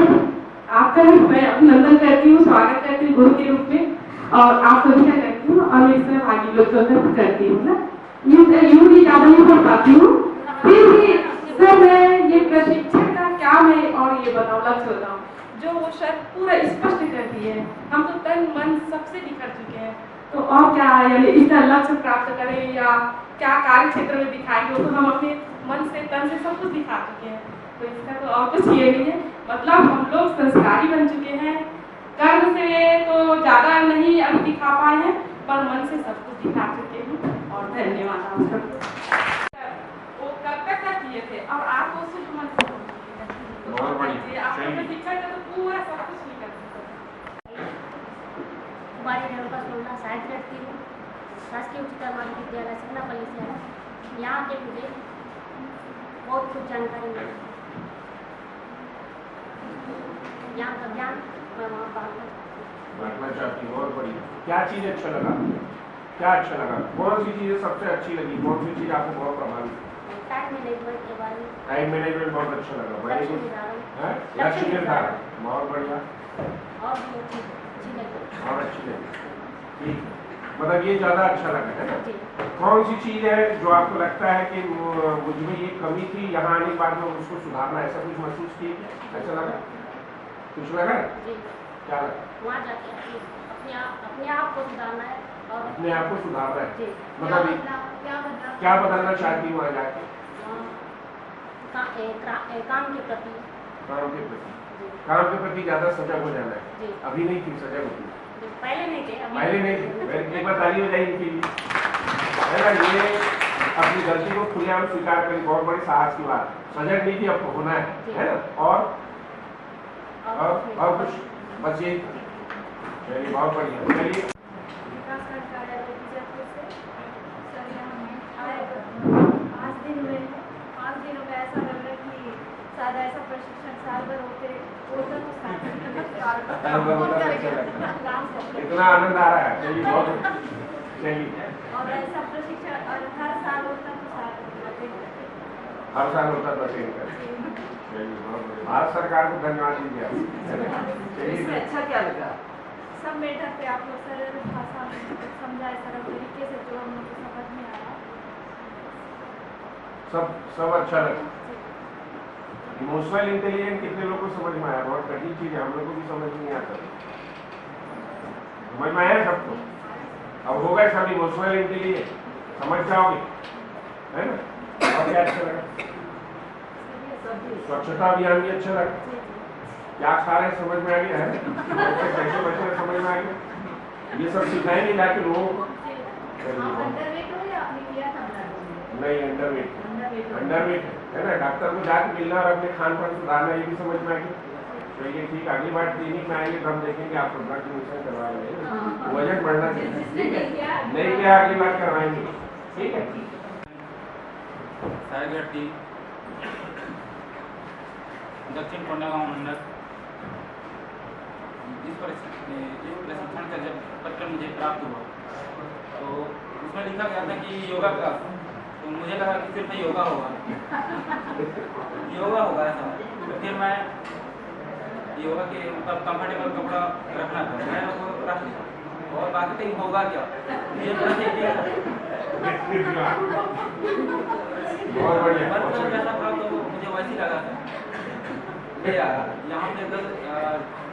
आपका मैं अभिनंदन करती हूँ, स्वागत करती हूँ गुरु के रूप में और आप सभी का करती हूँ और मैं इसमें भागी लोग जो करती हूँ ना यूँ भी ज़्यादा नहीं पढ़ पाती हूँ। फिर भी सर मैं ये प्रशिक्षण का क्या मैं और ये बताऊँ लक्ष्य बताऊँ जो वो सर पूरा स्पष्ट कर दिए हैं। हम तो तन मन सबसे बिखर चुके हैं, तो और क्या यानी इसका लक्ष्य प्राप्त करें या क्या कार्य क्षेत्र में दिखाएंगे वो तो हम अपने मन से तन से सब कुछ दिखा चुके हैं, तो इसका तो और कुछ ये नहीं है। मतलब हम लोग संस्कारी बन चुके हैं, कर्म से तो ज़्यादा नहीं अभी दिखा पाए हैं पर मन से सब कुछ दिखा चुके हैं और धन्यवाद आप सबको। वो कब तक किए थे और आपको शुद्ध मन से आपको शिक्षा का तो पूरा सब कुछ नहीं करते। कुमारी रेणुका सोमना सहायक करती हूँ शासकीय उच्चतर माध्यमिक विद्यालय सिकनापल्ली से है। यहाँ के मुझे बहुत कुछ जानकारी मिली, यहाँ का ज्ञान मैं वहाँ बांटना चाहती हूँ। और बढ़िया, क्या चीज़ अच्छा लगा, क्या अच्छा लगा, कौन सी चीज़ें सबसे अच्छी लगी, कौन सी चीज़ आपको बहुत प्रभावित? टाइम मैनेजमेंट के बारे में। टाइम मैनेजमेंट बहुत अच्छा लगा, बड़ी गुड है, लक्ष्य निर्धारण बहुत बढ़िया और भी अच्छी लगी और अच्छी लगी। ठीक, मतलब ये ज़्यादा अच्छा लगा है ना। कौन सी चीज़ है जो आपको लगता है कि मुझमें ये कमी थी, यहाँ आने के बाद में उसको सुधारना, ऐसा कुछ महसूस किए, ऐसा लगा, कुछ लगा? क्या लगा? वहाँ जाके अपने आप को सुधारना है और अपने आप को सुधारना है, मतलब क्या बदलना चाहती हूँ वहाँ जाके? काम के प्रति ज़्यादा सजग हो जाना है। अभी नहीं थी सजग होती, पहले नहीं थे, पहले नहीं थे। एक बार ताली बजाई इनके लिए, है ना। ये अपनी गलती को खुलेआम स्वीकार करी, बहुत बड़ी साहस की बात। सजग नहीं थी, अब होना है ना। और कुछ बस यही, चलिए बहुत बढ़िया। चलिए पाँच दिनों में ऐसा लग रहा है कि शायद ऐसा प्रशिक्षण साल भर होते इतना आनंद आ रहा है। चलिए बहुत, चलिए और ऐसा प्रशिक्षण और हर साल होता हर साल होता तो चलिए भारत सरकार को धन्यवाद दीजिए। इसमें अच्छा क्या लगा? सब मैटर पे आप लोग सरल भाषा में समझाए, सरल तरीके से जो हम लोग को समझ में आ रहा, सब अच्छा लगा। इमोशनल इंटेलिजेंस कितने लोगों को समझ में आया? बहुत कठिन चीज है, हम लोग को भी समझ नहीं आता। समझ में आया सबको? अब होगा सब इमोशनल इंटेलिजेंस, समझ जाओगे, है ना। और क्या अच्छा लगा? स्वच्छता अभियान भी अच्छा लगा। क्या खा रहे समझ में आ गया है, कैसे बच्चे समझ में आ गया। ये सब सिखाएंगे जाके लोगों को। नहीं, अंडरवेट है ना। डॉक्टर को जाके मिलना और अपने खान पान सुधारना, ये भी समझ में आ गया। चलिए ठीक, अगली बार क्लिनिक में आएंगे तो हम देखेंगे आपको ब्लड डोनेशन करवा लेंगे, वजन बढ़ना चाहिए, ठीक है। नहीं क्या अगली बार करवाएंगे, ठीक है। दक्षिण कोंडागांव मंडल। इस प्रशिक्षण का जब पत्र मुझे प्राप्त हुआ तो उसमें लिखा गया था कि योगा क्लास, तो मुझे लगा कि सिर्फ योगा होगा ऐसा। तो फिर मैं योगा के मतलब कंफर्टेबल कपड़ा रखना था, मैं वो रख लिया और बाकी कहीं होगा क्या ये जैसा था तो मुझे वैसे लगा था। यहाँ पे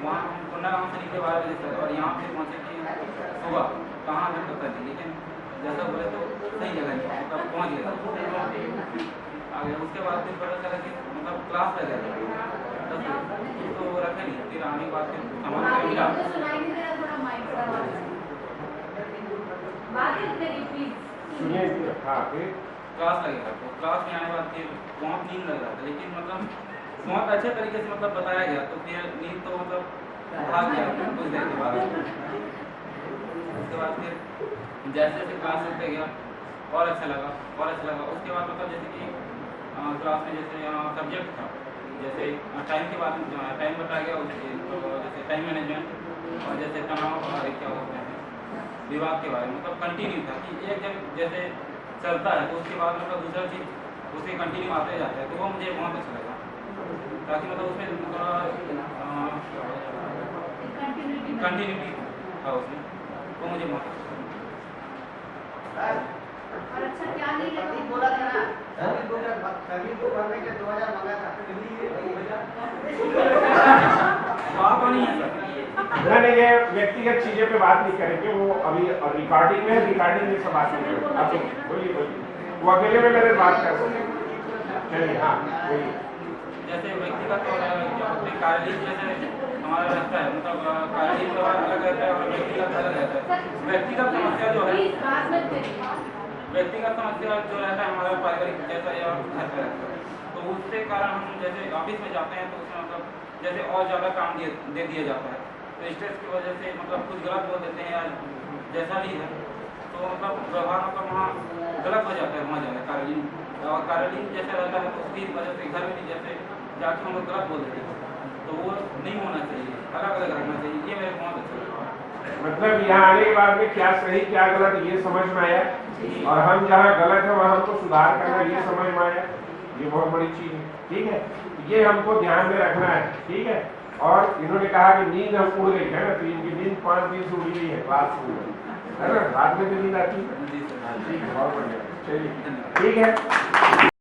वहाँ हम कोंडागांव से निकले 12 बजे तक और यहाँ पे पहुँचे कि सुबह कहाँ तक पता नहीं, लेकिन जैसा बोले तो सही जगह नहीं, मतलब पहुँच गया आगे। उसके बाद फिर पता चला कि मतलब क्लास लग गया 10 बजे, तो रखे नहीं। फिर आने के बाद फिर सामान मिला, क्लास लगेगा। तो क्लास में आने के बाद फिर बहुत नींद लग रहा था, लेकिन मतलब बहुत अच्छे तरीके से मतलब बताया गया, तो फिर नींद तो मतलब भाग गया कुछ देर के बाद। उसके बाद फिर जैसे जैसे क्लास चलते गया और अच्छा लगा और अच्छा लगा। उसके बाद मतलब जैसे कि क्लास में जैसे सब्जेक्ट था, जैसे टाइम के बाद टाइम बताया गया, तो जैसे टाइम मैनेजमेंट और जैसे तनाव और क्या बोलते हैं विभाग के बारे में, मतलब कंटिन्यू था कि एक जब जैसे चलता है तो उसके बाद मतलब दूसरा चीज़ उसके कंटिन्यू आते जाता है, तो वो मुझे बहुत अच्छा लगा। ताकि मतलब उसमें कंटिन्यूटी था उसमें, वो मुझे बहुत अच्छा लगा। और अच्छा क्या नहीं लगा बोला था ना सभी को भरने के 2000 मंगा था बात नहीं है सर, नहीं ये व्यक्तिगत चीजें पे बात नहीं करेंगे, वो अभी रिकॉर्डिंग में सब बात नहीं करेंगे। आप बोलिए वो अकेले में मेरे बात कर सकते। चलिए हाँ बोलिए। जैसे व्यक्तिगत और कार्यलीन जैसे हमारा रहता है, मतलब कार्यलीन तो अलग रहता है और व्यक्तिगत अलग रहता है। व्यक्तिगत समस्या जो है हमारा पारिवारिक जैसा या घर का रहता है, तो उसके कारण हम जैसे ऑफिस में जाते हैं तो उसमें मतलब जैसे और ज़्यादा काम दे दिया जाता है, तो स्ट्रेस की वजह से मतलब कुछ गलत बोल देते हैं या जैसा भी है, तो मतलब व्यवहार मतलब वहाँ गलत हो जाता है वहाँ जाकर कार्यलीन। और कार्यलीन जैसा रहता है तो उसकी वजह से घर में भी जैसे जाके हम लोग गलत बोल देते हैं, तो वो नहीं होना चाहिए, अलग अलग रखना चाहिए। ये मेरे बहुत अच्छा लगा। मतलब यहाँ आने के बाद में क्या सही क्या गलत ये समझ में आया, और हम जहाँ गलत है वहाँ हमको सुधार करना ये समझ में आया। ये बहुत बड़ी चीज है, ठीक है, ये हमको ध्यान में रखना है, ठीक है। और इन्होंने कहा कि नींद हम उड़ गई है ना, तो इनकी नींद 5 दिन से उड़ी गई है, क्लास है ना, रात में भी नींद आती है। बहुत बढ़िया, चलिए ठीक है।